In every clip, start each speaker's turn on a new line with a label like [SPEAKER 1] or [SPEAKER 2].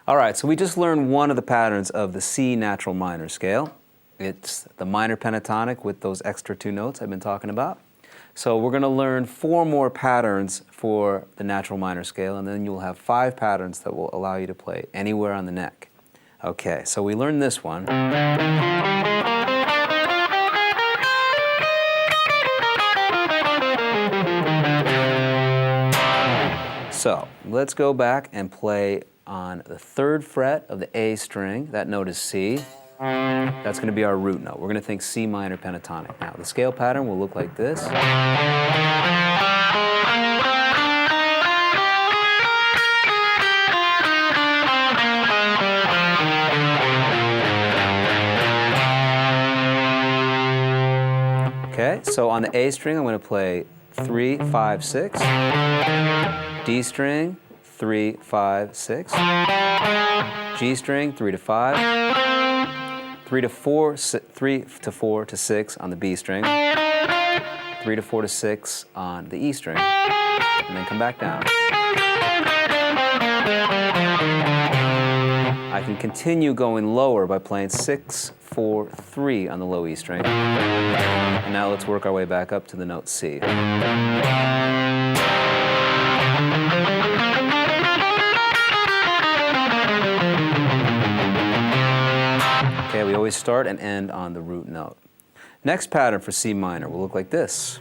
[SPEAKER 1] All right, so we just learned one of the patterns of the C natural minor scale. It's the minor pentatonic with those extra two notes I've been talking about. So we're going to learn 4 more patterns for the natural minor scale, and then you'll have 5 patterns that will allow you to play anywhere on the neck. Okay, so we learned this one. So let's go back and play on the 3rd fret of the A string. That note is C. That's going to be our root note. We're going to think C minor pentatonic. Now, the scale pattern will look like this. Okay, so on the A string, I'm going to play 3, 5, 6. D string, 3, 5, 6. G string, 3 to 5. 3 to 4, 3 to 4 to 6 on the B string. 3 to 4 to 6 on the E string. And then come back down. I can continue going lower by playing 6, 4, 3 on the low E string. And now let's work our way back up to the note C. Okay, we always start and end on the root note. Next pattern for C minor will look like this.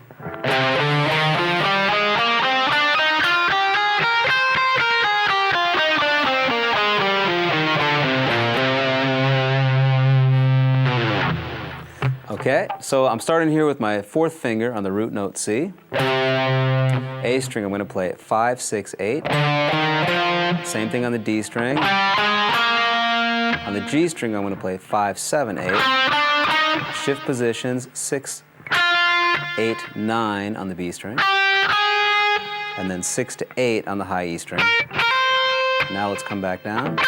[SPEAKER 1] Okay, so I'm starting here with my 4th finger on the root note C. A string, I'm going to play 5, 6, 8. Same thing on the D string. On the G string, I'm going to play 5, 7, 8. Shift positions 6, 8, 9 on the B string. And then 6 to 8 on the high E string. Now let's come back down.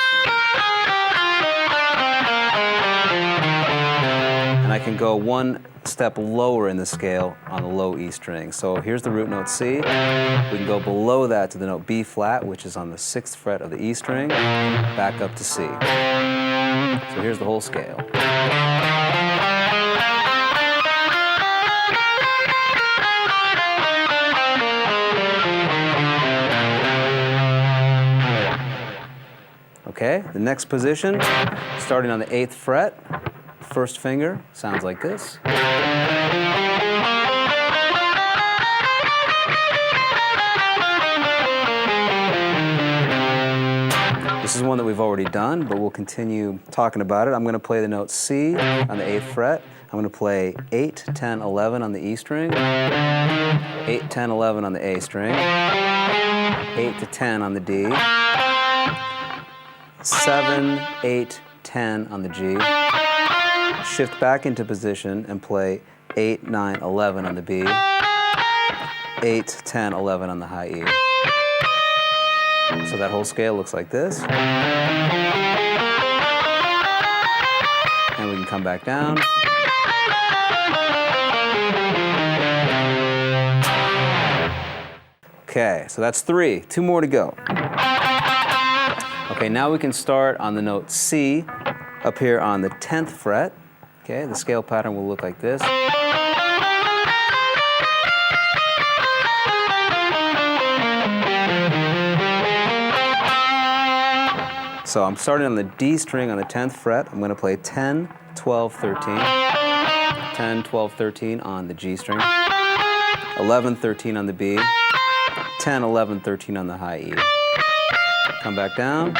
[SPEAKER 1] And I can go 1 step lower in the scale on the low E string. So here's the root note C. We can go below that to the note B flat, which is on the 6th fret of the E string, back up to C. So here's the whole scale. Okay, the next position, starting on the 8th fret. 1st finger sounds like this. This is one that we've already done, but we'll continue talking about it. I'm going to play the note C on the 8th fret. I'm going to play 8, 10, 11 on the E string, 8, 10, 11 on the A string, 8 to 10 on the D, 7, 8, 10 on the G. Shift back into position and play 8, 9, 11 on the B, 8, 10, 11 on the high E. So that whole scale looks like this. And we can come back down. Okay, so that's 3. 2 more to go. Okay, now we can start on the note C up here on the 10th fret. Okay, the scale pattern will look like this. So I'm starting on the D string on the 10th fret. I'm going to play 10, 12, 13. 10, 12, 13 on the G string. 11, 13 on the B. 10, 11, 13 on the high E. Come back down.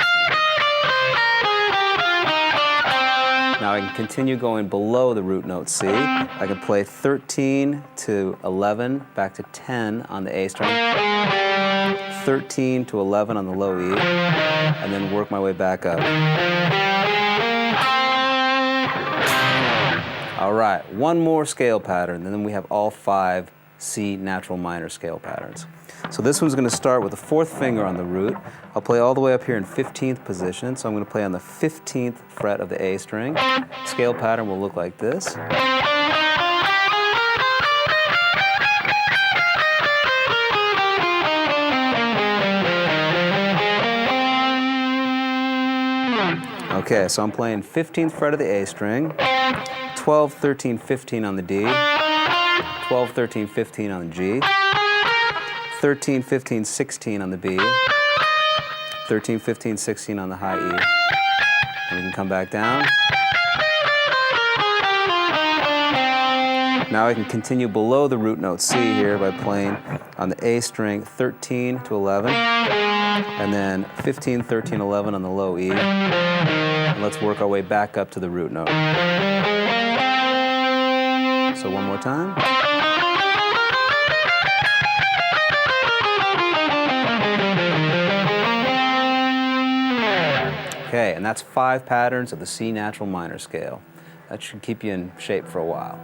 [SPEAKER 1] Now I can continue going below the root note C. I can play 13 to 11, back to 10 on the A string, 13 to 11 on the low E, and then work my way back up. All right, 1 more scale pattern, and then we have all 5 C natural minor scale patterns. So this one's going to start with the 4th finger on the root. I'll play all the way up here in 15th position. So I'm going to play on the 15th fret of the A string. Scale pattern will look like this. Okay, so I'm playing 15th fret of the A string, 12, 13, 15 on the D, 12, 13, 15 on the G, 13, 15, 16 on the B, 13, 15, 16 on the high E. And we can come back down. Now I can continue below the root note C here by playing on the A string 13 to 11, and then 15, 13, 11 on the low E. And let's work our way back up to the root note. So one more time. Okay, and that's 5 patterns of the C natural minor scale. That should keep you in shape for a while.